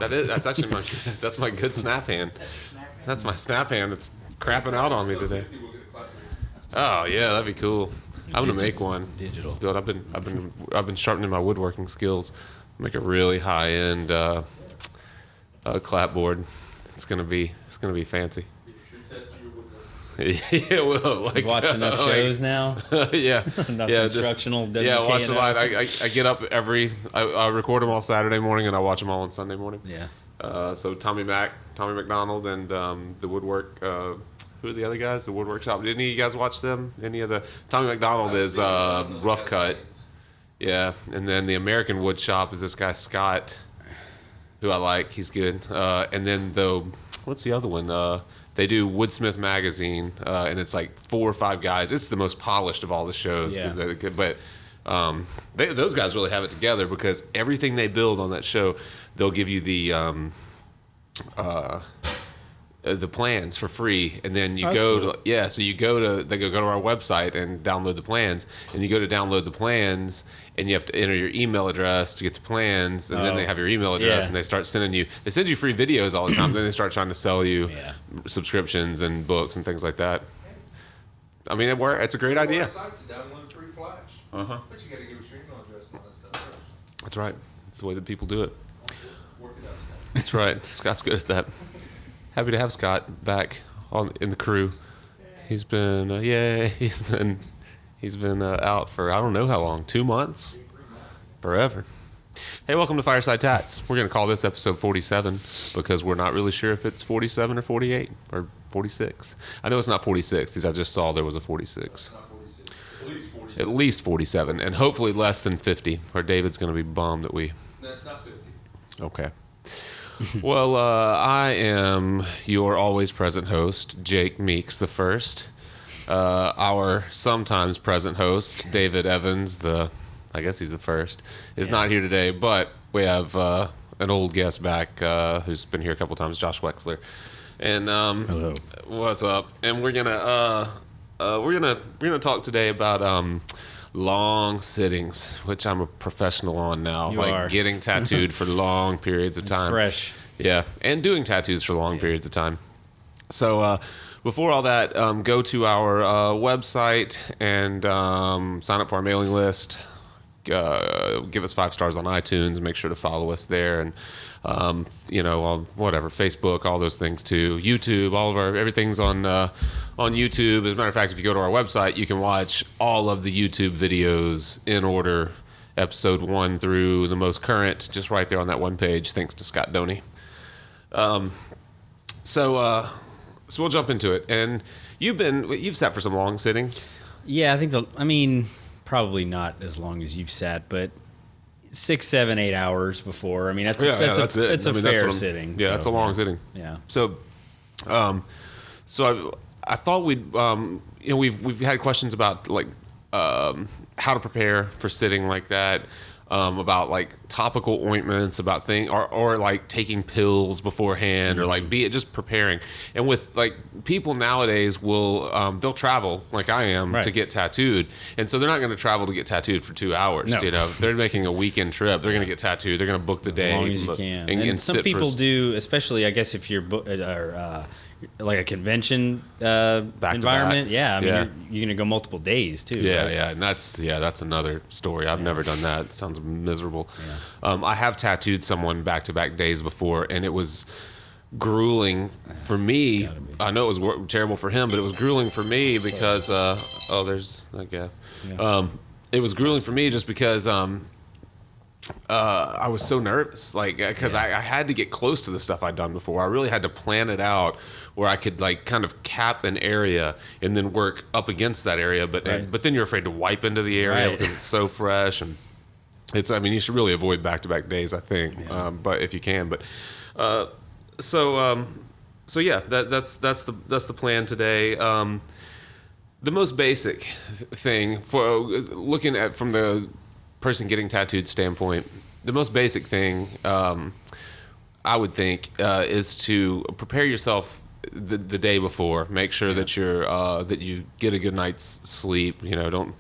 That's actually my good snap hand. That's my snap hand. It's crapping out on me today. Oh yeah, that'd be cool. I'm gonna make one. Digital. But I've been sharpening my woodworking skills. Make a really high end clapboard. It's gonna be fancy. Yeah, well, like Watch enough shows now. Yeah, Enough yeah, instructional. yeah. Watch a lot. I get up I record them all Saturday morning and I watch them all on Sunday morning. Yeah. So Tommy McDonald, and the woodwork. Who are the other guys? The woodwork shop. Didn't you guys watch them? Any of the Tommy McDonald is Rough Cut. Yeah, and then the American Wood Shop is this guy Scott, who I like. He's good. And then what's the other one? They do Woodsmith Magazine, and it's like 4 or 5 guys. It's the most polished of all the shows. Yeah. But those guys really have it together because everything they build on that show, they'll give you the plans for free, and then you so you go to our website and download the plans, and you go to download the plans, and you have to enter your email address to get the plans, and then they have your email address, and they send you free videos all the time. Then they start trying to sell you subscriptions and books and things like that. I mean, it's a great idea. To download free Flash. But you got to give us your email address and all that stuff first. That's right. That's the way that people do it. Work it out, Scott. That's right. Scott's good at that. Happy to have Scott back in the crew. He's been he's been out for I don't know how long, 2 months, forever. Hey, welcome to Fireside Tats. We're gonna call this episode 47 because we're not really sure if it's 47 or 48 or 46. I know it's not 46 because I just saw there was a 46. Not 46. At least 47. At least 47, and hopefully less than 50. Or David's gonna be bummed that we. That's not 50. Okay. Well, I am your always present host, Jake Meeks the first. Our sometimes present host, David Evans, I guess he's the first, is not here today, but we have an old guest back who's been here a couple times, Josh Wexler. And hello. What's up? And we're gonna talk today about long sittings, which I'm a professional on now. You are. Getting tattooed for long periods of time. It's fresh. Yeah, and doing tattoos for long periods of time. So before all that, go to our website and sign up for our mailing list. Give us 5 stars on iTunes. Make sure to follow us there, and on whatever, Facebook, all those things too. YouTube, everything's on YouTube. As a matter of fact, if you go to our website, you can watch all of the YouTube videos in order, episode 1 through the most current, just right there on that one page. Thanks to Scott Doney. So we'll jump into it. And you've sat for some long sittings. Yeah, I think probably not as long as you've sat, but 6, 7, 8 hours before. I mean, that's it. It's a fair sitting. Yeah, that's a long sitting. Yeah. So, I thought we've had questions about like how to prepare for sitting like that, about like topical ointments, about or like taking pills beforehand, or like just preparing. And with like people nowadays they'll travel like I am to get tattooed, and so they're not going to travel to get tattooed for 2 hours. No. If they're making a weekend trip, they're going to get tattooed. They're going to book the day As long as you can. And some people do, especially I guess if you're like a convention environment. Yeah, I mean, you're gonna go multiple days too. Yeah, right? yeah, and that's another story. I've never done that. It sounds miserable. Yeah. I have tattooed someone back-to-back days before, and it was grueling for me. I know it was terrible for him, but it was grueling for me because there's like it was grueling for me just because I was so nervous, like, because I had to get close to the stuff I'd done before. I really had to plan it out where I could like kind of cap an area and then work up against that area. But then you're afraid to wipe into the area because it's so fresh, and you should really avoid back-to-back days, I think, but if you can. But that's the plan today. The most basic thing for looking at from the person getting tattooed standpoint, the most basic thing I would think is to prepare yourself the day before. Make sure that you get a good night's sleep. Don't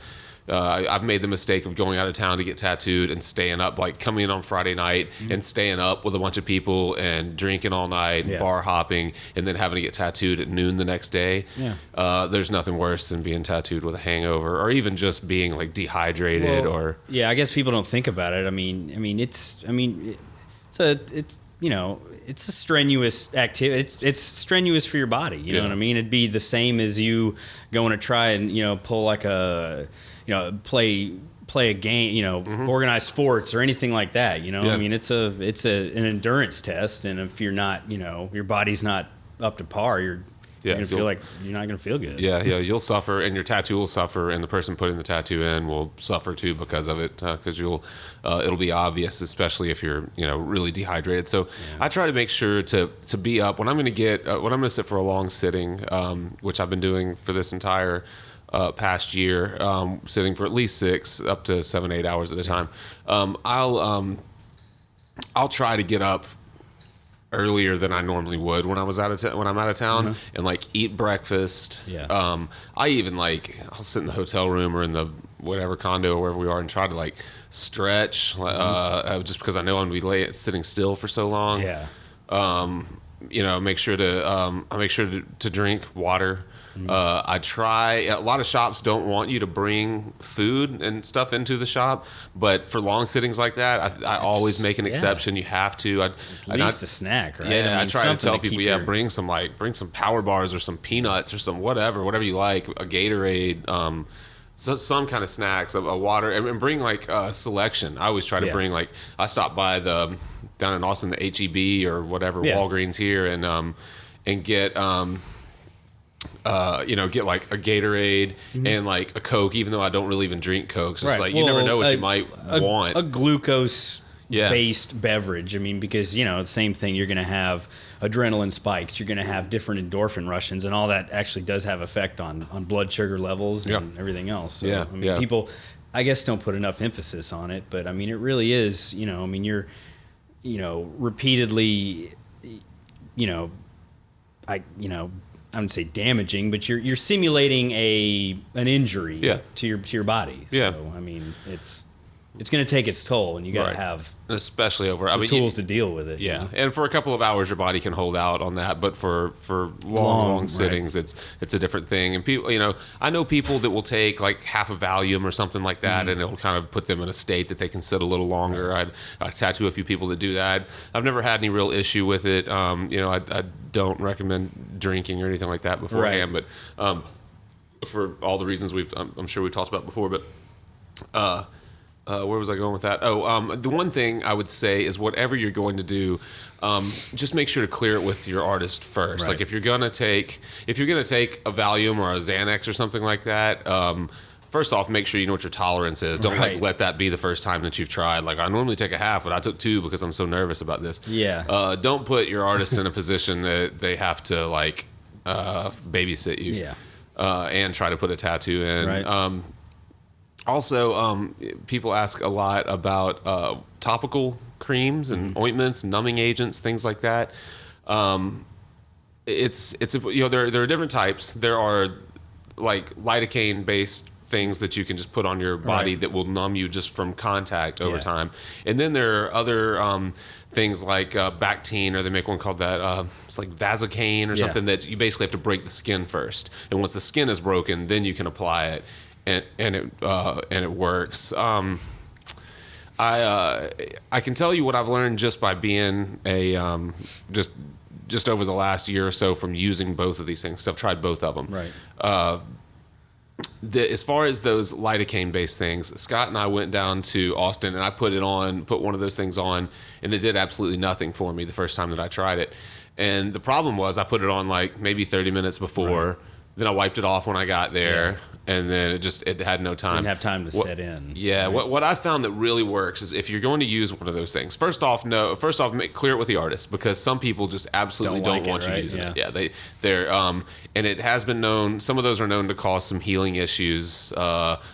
I've made the mistake of going out of town to get tattooed and staying up, like coming in on Friday night and staying up with a bunch of people and drinking all night and bar hopping and then having to get tattooed at noon the next day. There's nothing worse than being tattooed with a hangover or even just being like dehydrated I guess people don't think about it. It's a strenuous activity. It's strenuous for your body. You know what I mean? It'd be the same as you going to try and, pull like a, play a game, organize sports or anything like that. I mean, it's an endurance test. And if you're not, your body's not up to par, you're gonna feel like you're not gonna feel good. You'll suffer, and your tattoo will suffer, and the person putting the tattoo in will suffer too because of it. Because it'll be obvious, especially if you're really dehydrated. So I try to make sure to be up when I'm gonna sit for a long sitting, which I've been doing for this entire past year, sitting for at least 6 up to 7-8 hours at a time. I'll try to get up earlier than I normally would when I'm out of town and like eat breakfast. I even I'll sit in the hotel room or in the whatever condo or wherever we are and try to like stretch just because I know I'm gonna be sitting still for so long. Make sure to drink water. I try. A lot of shops don't want you to bring food and stuff into the shop, but for long sittings like that, I always make an exception. You have to. At least a snack, right? Yeah, I try to tell people, bring some power bars or some peanuts or some whatever you like, a Gatorade, some kind of snacks, a water, and bring a selection. I always try to bring I stopped by down in Austin, the HEB or whatever Walgreens here, and get. Get like a Gatorade and like a Coke, even though I don't really even drink Coke. So it's you never know what you might want. A glucose-based beverage. I mean, because, the same thing, you're going to have adrenaline spikes. You're going to have different endorphin rushes, and all that actually does have effect on blood sugar levels and everything else. So, people, I guess, don't put enough emphasis on it. But, I mean, it really is, you're, repeatedly, I wouldn't say damaging, but you're simulating an injury to your body. So I mean, it's going to take its toll, and you got to have especially tools to deal with it. And for a couple of hours, your body can hold out on that, but for long sittings, it's a different thing. And people, I know people that will take like half a Valium or something like that, and it'll kind of put them in a state that they can sit a little longer. I tattoo a few people that do that. I've never had any real issue with it. I don't recommend drinking or anything like that beforehand, but for all the reasons I'm sure we talked about before, but. Where was I going with that? The one thing I would say is whatever you're going to do, just make sure to clear it with your artist first. Like if you're gonna take a Valium or a Xanax or something like that, first off, make sure you know what your tolerance is. Don't let that be the first time that you've tried. Like I normally take a half, but I took 2 because I'm so nervous about this. Don't put your artist in a position that they have to babysit you. And try to put a tattoo in. Also, people ask a lot about topical creams and ointments, numbing agents, things like that. There are different types. There are like lidocaine based things that you can just put on your body that will numb you just from contact over time. And then there are other things like Bactine, or they make one called that. It's like Vasocaine or something that you basically have to break the skin first. And once the skin is broken, then you can apply it. And it works. I can tell you what I've learned just by being just over the last year or so from using both of these things. So I've tried both of them. As far as those lidocaine based things, Scott and I went down to Austin and I put one of those things on, and it did absolutely nothing for me the first time that I tried it. And the problem was I put it on like maybe 30 minutes before. Then I wiped it off when I got there, and then it had no time. Didn't have time to set in. What I found that really works is if you're going to use one of those things, first off, clear it with the artist, because some people just absolutely don't want you using it. They're and it has been known. Some of those are known to cause some healing issues,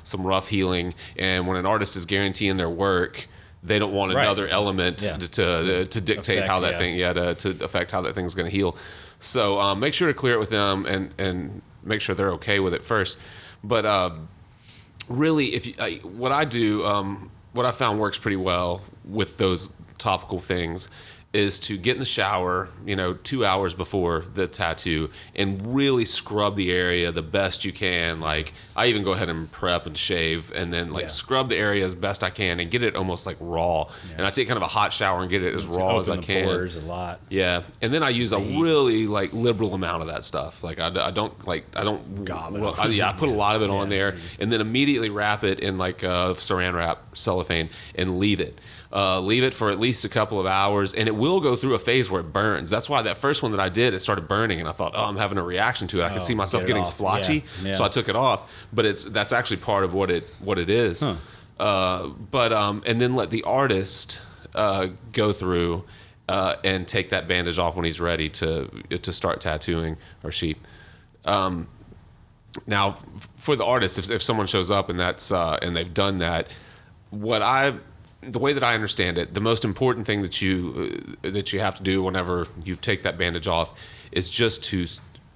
some rough healing, and when an artist is guaranteeing their work, they don't want another element to dictate how that thing, to affect how that thing's going to heal. So make sure to clear it with them and make sure they're okay with it first. But really, what I do, what I found works pretty well with those topical things is to get in the shower, 2 hours before the tattoo and really scrub the area the best you can. Like, I even go ahead and prep and shave and then scrub the area as best I can and get it almost like raw. Yeah. And I take kind of a hot shower and get it as raw as I can. Pores a lot. Yeah. And then I use a really like liberal amount of that stuff. Like I don't gob it. I put a lot of it on there and then immediately wrap it in like saran wrap, cellophane, and leave it. Leave it for at least a couple of hours, and it will go through a phase where it burns. That's why that first one that I did, it started burning, and I thought, I'm having a reaction to it. I could see myself getting splotchy, so I took it off. But that's actually part of what it is. Huh. And then let the artist go through and take that bandage off when he's ready to start tattooing, or she. Now, for the artist, if someone shows up and and they've done that, the way that I understand it, the most important thing that you have to do whenever you take that bandage off is just to,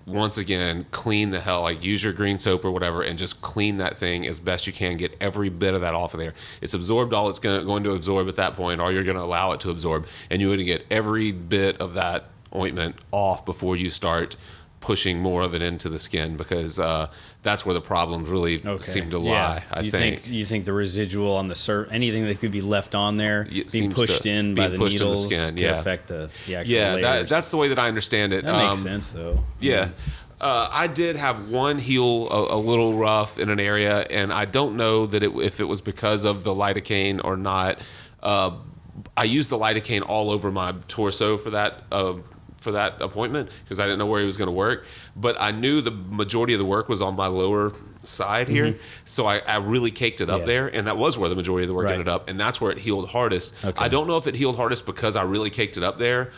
once again, clean the hell. Like, use your green soap or whatever and just clean that thing as best you can. Get every bit of that off of there. It's absorbed all it's going to absorb at that point, or you're going to allow it to absorb. And you're going to get every bit of that ointment off before you start pushing more of it into the skin, because that's where the problems really seem to lie. I think. You think the residual on the anything that could be left on there being pushed in by the needles could affect the actual layers. That's the way that I understand it. That makes sense, though. Yeah. I did have one heal a little rough in an area, and I don't know that if it was because of the lidocaine or not. I used the lidocaine all over my torso for that appointment because I didn't know where he was going to work, but I knew the majority of the work was on my lower side here, so I really caked it up there, and that was where the majority of the work ended up, and that's where it healed hardest. I don't know if it healed hardest because I really caked it up there,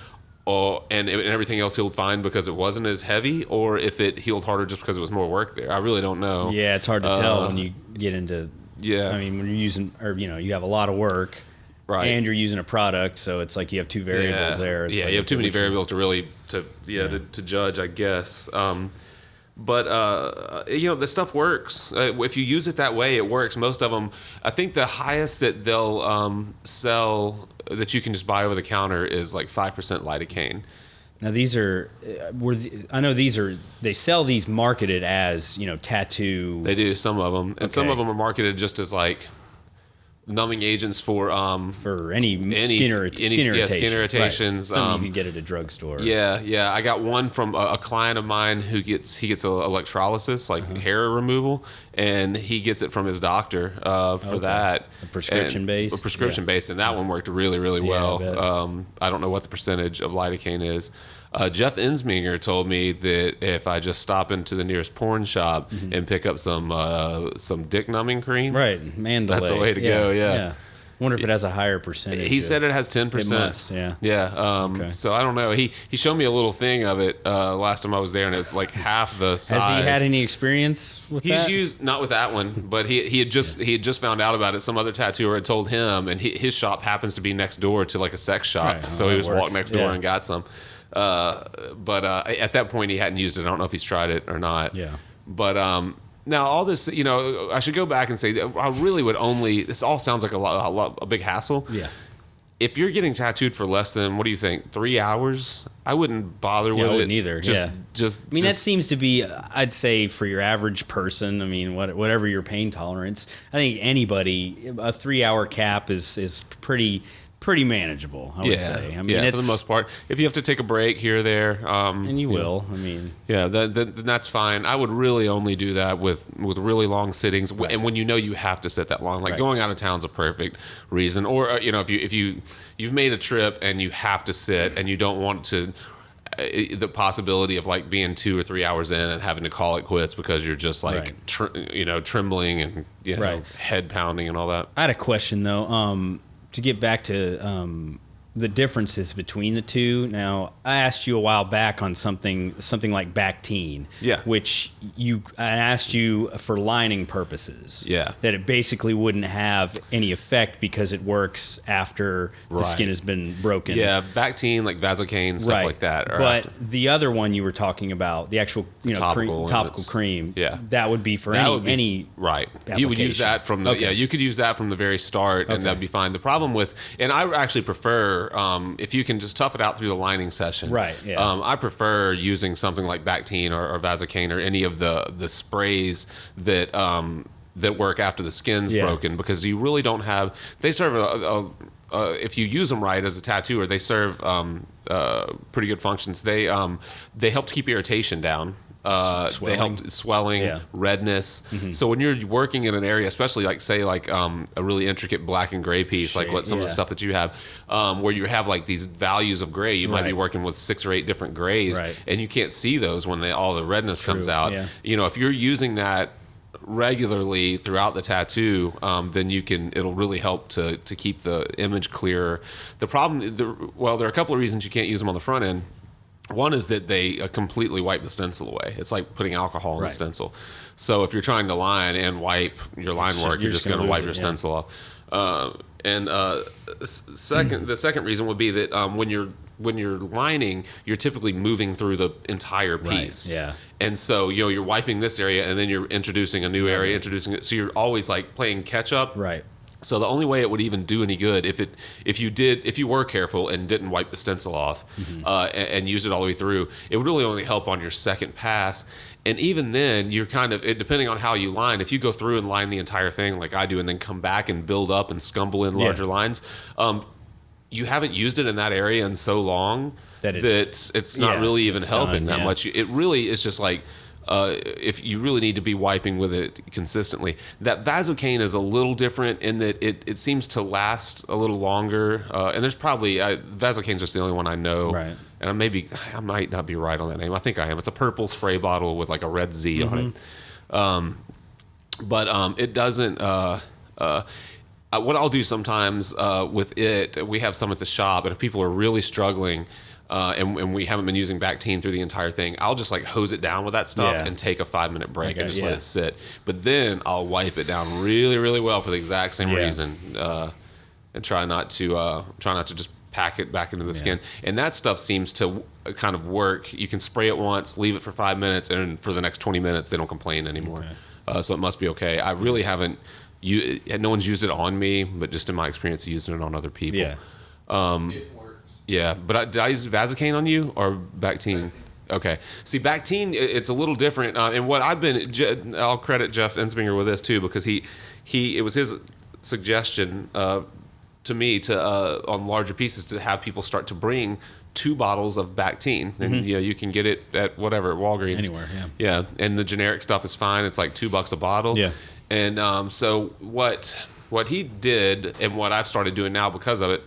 and everything else healed fine because it wasn't as heavy, or if it healed harder just because it was more work there. I really don't know. Yeah, it's hard to tell when you get into. Yeah, I mean, when you're using, or you have a lot of work. Right. And you're using a product, so it's like you have two variables there. It's you have too many variables to really to judge, I guess. But the stuff works. If you use it that way, it works. Most of them, I think the highest that they'll sell that you can just buy over the counter is like 5% lidocaine. Now these are, they sell these marketed as tattoo. They do, some of them, and some of them are marketed just as like numbing agents for any skin irritation. Skin irritations. Right. Something you can get at a drugstore. Yeah. I got one from a client of mine who gets electrolysis, like hair removal, and he gets it from his doctor for that. A prescription base, and that one worked really, really well. I don't know what the percentage of lidocaine is. Jeff Insminger told me that if I just stop into the nearest porn shop and pick up some dick numbing cream, right, Mandalay, that's the way to go. Yeah. Wonder if it has a higher percentage. He said it has 10%. It must, yeah. Yeah. So I don't know. He showed me a little thing of it last time I was there, and it's like half the size. Has he had any experience with that? He's used, not with that one, but he had just found out about it. Some other tattooer had told him, and his shop happens to be next door to like a sex shop, right. So he was walking next door and got some. But at that point he hadn't used it. I don't know if he's tried it or not. Yeah. But now all this, I should go back and say that I really would only. This all sounds like a big hassle. Yeah. If you're getting tattooed for less than, what do you think, 3 hours? I wouldn't bother with it. I wouldn't either. That seems to be, I'd say, for your average person. I mean, whatever your pain tolerance, I think anybody, a 3 hour cap is pretty manageable, I would say. I mean, for the most part. If you have to take a break here or there, and you will. I mean, then that's fine. I would really only do that with really long sittings, and when you have to sit that long. Like going out of town's a perfect reason. Or if you've made a trip and you have to sit and you don't want to. The possibility of like being 2 or 3 hours in and having to call it quits because you're just like trembling and head pounding and all that. I had a question though. To get back to the differences between the two. Now, I asked you a while back on something like Bactine, which I asked you for lining purposes, that it basically wouldn't have any effect because it works after the skin has been broken. Yeah, Bactine, like Vasocaine, stuff like that. But the other one you were talking about, the actual topical cream, that would be for any right. You would use that from the you could use that from the very start, and that'd be fine. The problem with, and I actually prefer if you can just tough it out through the lining session. Right. Yeah. I prefer using something like Bactine or Vasocaine or any of the sprays that that work after the skin's broken, because you really don't have. They serve if you use them right as a tattooer, they serve pretty good functions. They help to keep irritation down. They help swelling, redness. So when you're working in an area, especially like say like a really intricate black and gray piece, like what some of the stuff that you have, where you have like these values of gray, you might be working with 6 or 8 different grays, and you can't see those when all the redness comes out. You know, if you're using that regularly throughout the tattoo, then it'll really help to keep the image clearer. The problem, there are a couple of reasons you can't use them on the front end. One is that they completely wipe the stencil away. It's like putting alcohol in the stencil. So if you're trying to line and wipe your line work, you're just going to wipe your stencil off. The second reason would be that when you're lining, you're typically moving through the entire piece. And so you're wiping this area, and then you're introducing a new area, introducing it. So you're always like playing catch up. So the only way it would even do any good if you were careful and didn't wipe the stencil off and use it all the way through, it would really only help on your second pass. And even then, you're depending on how you line, if you go through and line the entire thing like I do and then come back and build up and scumble in larger lines, you haven't used it in that area in so long that it's not really even helping that much. It really is just like, if you really need to be wiping with it consistently. That Vasocaine is a little different in that it seems to last a little longer. And there's probably Vasocaine's just the only one I know. And I might not be right on that name. I think I am. It's a purple spray bottle with like a red Z on it. But it doesn't. What I'll do sometimes with it, we have some at the shop, and if people are really struggling. And we haven't been using Bactine through the entire thing, I'll just like hose it down with that stuff and take a 5-minute break and just let it sit. But then I'll wipe it down really, really well for the exact same reason, and try not to just pack it back into the skin. And that stuff seems to kind of work. You can spray it once, leave it for 5 minutes, and for the next 20 minutes they don't complain anymore. So it must be okay. I really haven't. No one's used it on me, but just in my experience, using it on other people. It works. Yeah, but did I use Vasocaine on you or Bactine? Okay. See, Bactine, it's a little different. And what I'll credit Jeff Ensminger with this too, because it was his suggestion to me on larger pieces to have people start to bring 2 bottles of Bactine, and you can get it at whatever, Walgreens, anywhere. Yeah, and the generic stuff is fine. It's like $2 a bottle. And so what he did, and what I've started doing now because of it.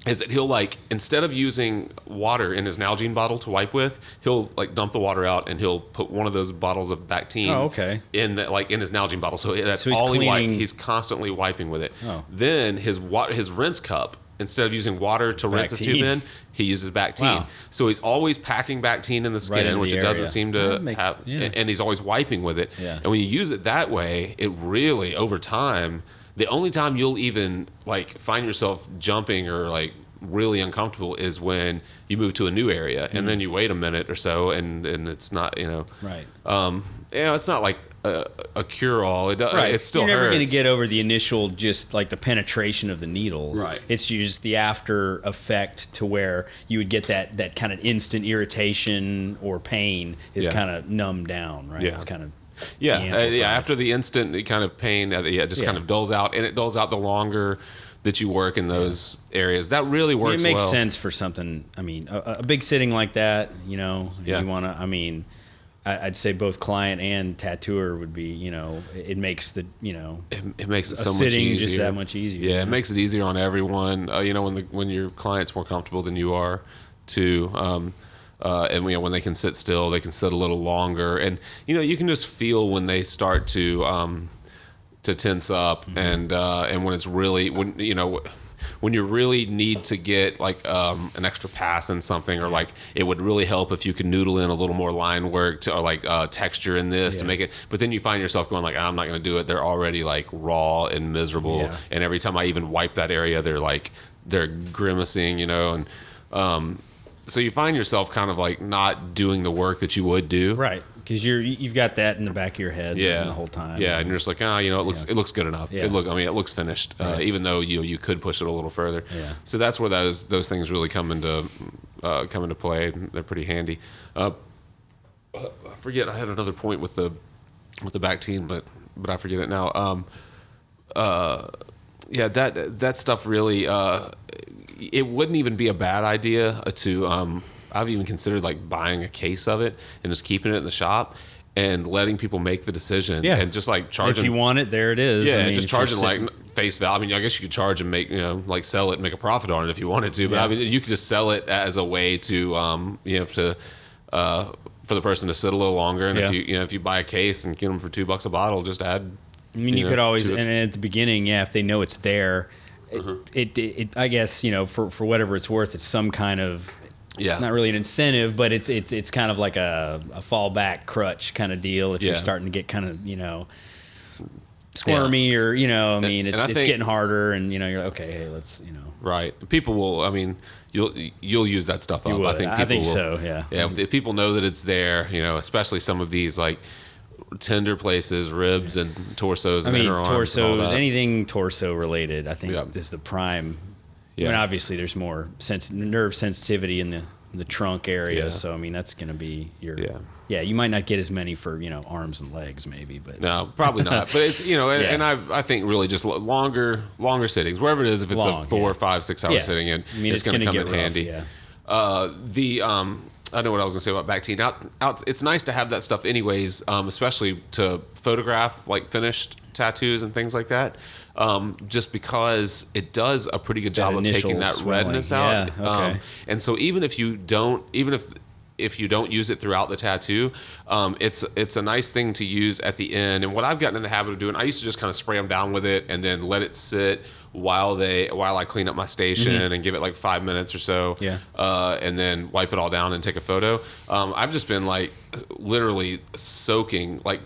Is that he'll like, instead of using water in his Nalgene bottle to wipe with, he'll like dump the water out and he'll put one of those bottles of Bactine in his Nalgene bottle. So that's all he wipes. He's constantly wiping with it. Then his rinse cup, instead of using water to rinse his tube in, he uses Bactine. So he's always packing Bactine in the skin, which it doesn't seem to have, and he's always wiping with it. And when you use it that way, it really, over time, the only time you'll even like find yourself jumping or like really uncomfortable is when you move to a new area, and then you wait a minute or so, and it's not it's not like a cure all. It still You're never hurts. going to get over the initial, just like the penetration of the needles. It's just the after effect to where you would get that kind of instant irritation or pain is kind of numbed down. It's kind of after the instant kind of pain, it kind of dulls out, and it dulls out the longer that you work in those areas. That really works. It makes sense for something. I mean, a big sitting like that, you want to. I mean, I'd say both client and tattooer would be. It makes the. It makes it so much easier. Just that much easier. Yeah, it makes it easier on everyone. When your client's more comfortable than you are, too. And when they can sit still, they can sit a little longer, and you can just feel when they start to tense up, and when it's really when you really need to get like an extra pass in something, or like it would really help if you could noodle in a little more line work or like texture in this to make it. But then you find yourself going like, I'm not going to do it. They're already like raw and miserable, and every time I even wipe that area, they're grimacing, and so you find yourself kind of like not doing the work that you would do, right? Because you've got that in the back of your head the whole time. Yeah, and you're just like, it looks good enough. Yeah. It looks finished, even though you could push it a little further. Yeah. So that's where those things really come into play. They're pretty handy. I forget. I had another point with the Bactine, but I forget it now. That stuff really. It wouldn't even be a bad idea to. I've even considered like buying a case of it and just keeping it in the shop and letting people make the decision. Yeah. And just like charging. If you want it, there it is. Yeah, just charging like face value. I mean, I guess you could charge and make, like sell it and make a profit on it if you wanted to. But I mean, you could just sell it as a way to, for the person to sit a little longer. And if you buy a case and get them for $2 a bottle, just add. I mean, you could always, and at the beginning, if they know it's there, it I guess, for whatever it's worth, it's some kind of. Yeah. Not really an incentive, but it's kind of like a fallback crutch kind of deal if you're starting to get kind of, squirmy or, I mean, it's getting harder and, you're like, okay, hey, let's, Right. People will, I mean, you'll use that stuff up. I think so, yeah. Yeah, if people know that it's there, especially some of these like tender places, ribs and torsos and inner arms. Torsos, anything torso related, I think is the prime. Yeah. I mean, obviously, there's more nerve sensitivity in the trunk area, so I mean, that's going to be your. Yeah, you might not get as many for arms and legs, maybe, but no, probably not. But it's and I think really just longer sittings, wherever it is. If it's a 4, 5, 6 hour sitting in, I mean, it's going to come in rough, handy. Yeah. I know what I was going to say about Bactine. It's nice to have that stuff, anyways, especially to photograph like finished tattoos and things like that. Just because it does a pretty good job of taking that swelling. Redness out. Yeah, okay. And so even if you don't use it throughout the tattoo, it's a nice thing to use at the end. And what I've gotten in the habit of doing, I used to just kind of spray them down with it and then let it sit while I clean up my station and give it like 5 minutes or so. Yeah. And then wipe it all down and take a photo. I've just been like literally soaking, like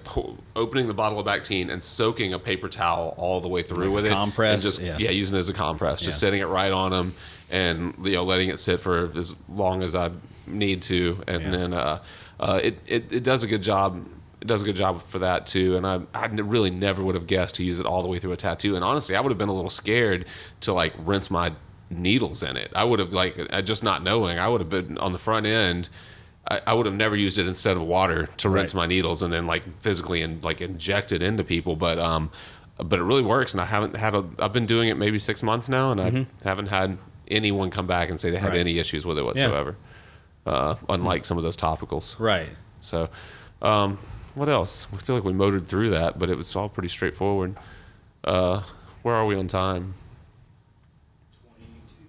opening the bottle of Bactine and soaking a paper towel all the way through with it. Compress. And just using it as a compress, just setting it right on them and letting it sit for as long as I need to, and then it does a good job. It does a good job for that too, and I really never would have guessed to use it all the way through a tattoo. And honestly, I would have been a little scared to like rinse my needles in it. I would have just not knowing. I would have been on the front end. I would have never used it instead of water to rinse my needles and then like physically and like inject it into people. But it really works, and I've been doing it maybe 6 months now, and I haven't had anyone come back and say they had any issues with it whatsoever. Unlike some of those topicals. Right. So, what else? I feel like we motored through that, but it was all pretty straightforward. Where are we on time?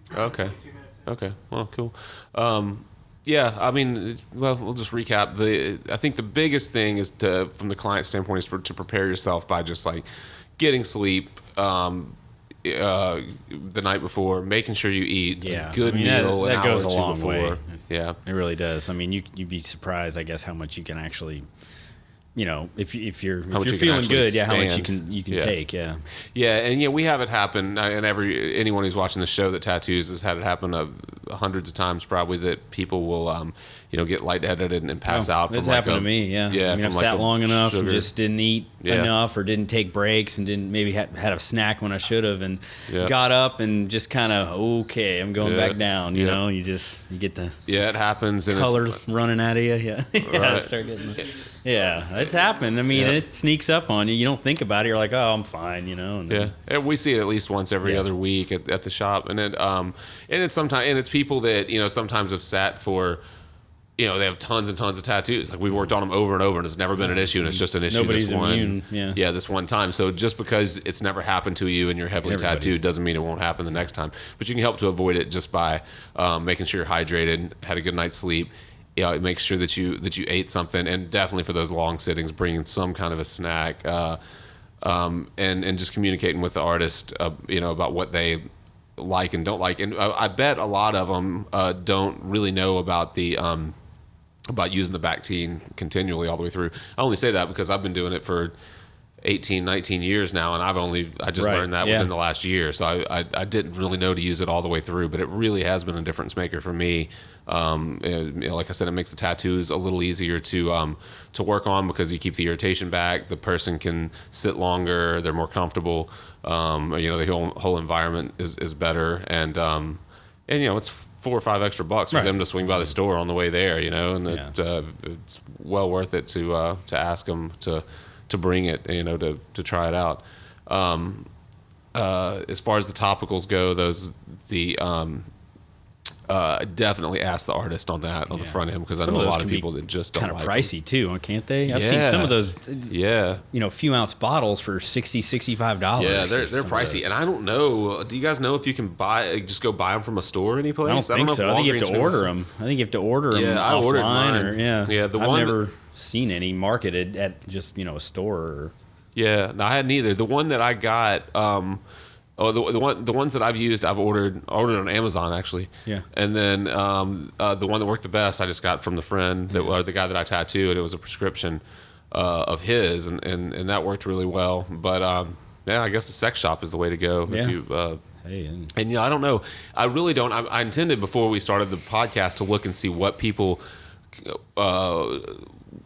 22. Okay. 22 minutes. Okay. Well, cool. I mean, we'll just recap. I think the biggest thing is from the client standpoint, is to prepare yourself by just like getting sleep. The night before, making sure you eat a good meal an hour or two before. Way. Yeah, it really does. I mean, you'd be surprised, I guess, how much you can actually, if you're feeling good, how much you can take. Yeah, and we have it happen, and anyone who's watching the show that tattoos has had it happen hundreds of times probably, that people will get lightheaded and pass out. It's happened to me. Yeah. I mean, I've sat long enough and just didn't eat enough, or didn't take breaks, and didn't maybe had a snack when I should have, and got up and just kind of I'm going back down. You know, you get the it happens, and color running out of you. Yeah, right. Start getting. Yeah, it's happened. I mean, it sneaks up on you. You don't think about it. You're like, oh, I'm fine, And we see it at least once every other week at the shop, and it's sometimes, and it's people that sometimes have sat for. They have tons and tons of tattoos. Like, we've worked on them over and over, and it's never been an issue, and it's just an issue this one. This one time. So just because it's never happened to you and you're heavily tattooed doesn't mean it won't happen the next time. But you can help to avoid it just by making sure you're hydrated, had a good night's sleep. Make sure that you ate something, and definitely for those long sittings, bringing some kind of a snack, and just communicating with the artist, about what they like and don't like. And I bet a lot of them don't really know about the about using the Bactine continually all the way through. I only say that because I've been doing it for 18, 19 years now, and I just learned that within the last year. So I didn't really know to use it all the way through, but it really has been a difference maker for me. Like I said, it makes the tattoos a little easier to work on because you keep the irritation back. The person can sit longer. They're more comfortable. The whole environment is better, and it's $4 or $5 extra for them to swing by the store on the way there. And it's well worth it to ask them to bring it, to try it out. As far as the topicals go, definitely ask the artist on that on the front end because I know a lot of people that just don't like them. Kind of pricey too, can't they? I've seen some of those. Few ounce bottles for $60, $65. Yeah, they're pricey, and I don't know. Do you guys know if you can go buy them from a store any place? I don't think so. I think you have to order them. Yeah, I ordered mine. I've never seen any marketed at just a store. Yeah, no, I hadn't either. The one that I got. The ones that I've used, I've ordered on Amazon actually. Yeah. And then the one that worked the best, I just got from the friend or the guy that I tattooed. It was a prescription of his, and that worked really well. But I guess the sex shop is the way to go. Yeah. If you, and I don't know. I really don't. I intended before we started the podcast to look and see what people.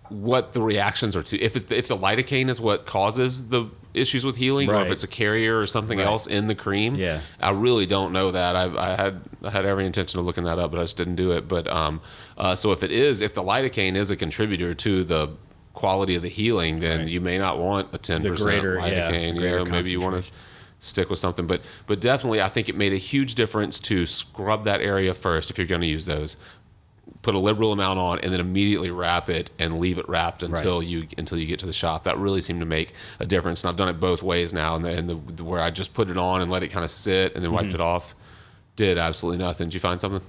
What the reactions are to if the lidocaine is what causes the issues with healing, or if it's a carrier or something else in the cream. Yeah, I really don't know that. I had every intention of looking that up, but I just didn't do it. But so if the lidocaine is a contributor to the quality of the healing, then you may not want a 10% lidocaine. Maybe you want to stick with something. But definitely, I think it made a huge difference to scrub that area first if you're going to use those. Put a liberal amount on and then immediately wrap it and leave it wrapped until you get to the shop. That really seemed to make a difference. And I've done it both ways now. And where I just put it on and let it kind of sit and then wiped it off, did absolutely nothing. Did you find something?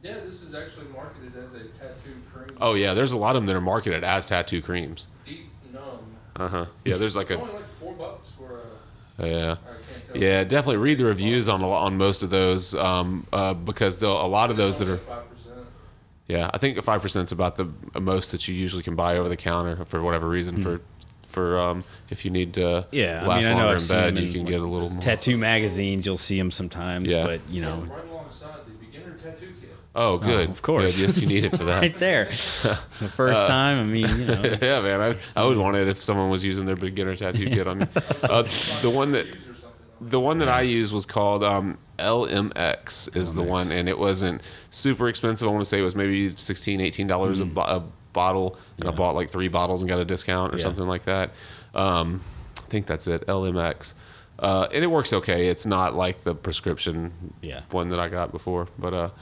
Yeah, this is actually marketed as a tattoo cream. Oh yeah, there's a lot of them that are marketed as tattoo creams. Deep numb. Yeah, there's like it's only like $4 for a. Yeah. Yeah, definitely read the reviews on most of those because a lot of those that are. 5%. Yeah, I think 5% is about the most that you usually can buy over the counter for whatever reason. For if you need to last longer in bed, you can get a little more. Tattoo magazines, you'll see them sometimes. Yeah. But right alongside the beginner tattoo kit. Oh, good. Of course. Yes, you need it for that. Right there. The first time, yeah, man. I would want it if someone was using their beginner tattoo kit on me. The one that I used was called LMX is the one, and it wasn't super expensive. I want to say it was maybe $16, $18 a bottle, and I bought like 3 bottles and got a discount or something like that. I think that's it, LMX. And it works okay. It's not like the prescription one that I got before, but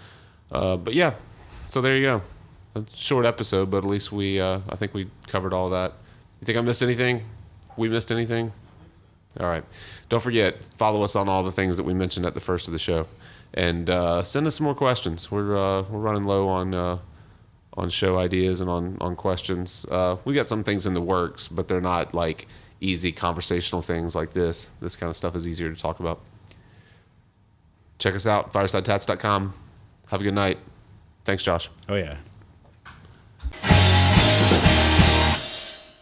yeah. So there you go. A short episode, but at least I think we covered all that. You think I missed anything? We missed anything? All right. Don't forget, follow us on all the things that we mentioned at the first of the show, and send us some more questions. We're running low on show ideas and on questions. We got some things in the works, but they're not like easy conversational things like this. This kind of stuff is easier to talk about. Check us out, firesidetats.com. Have a good night. Thanks, Josh. Oh yeah.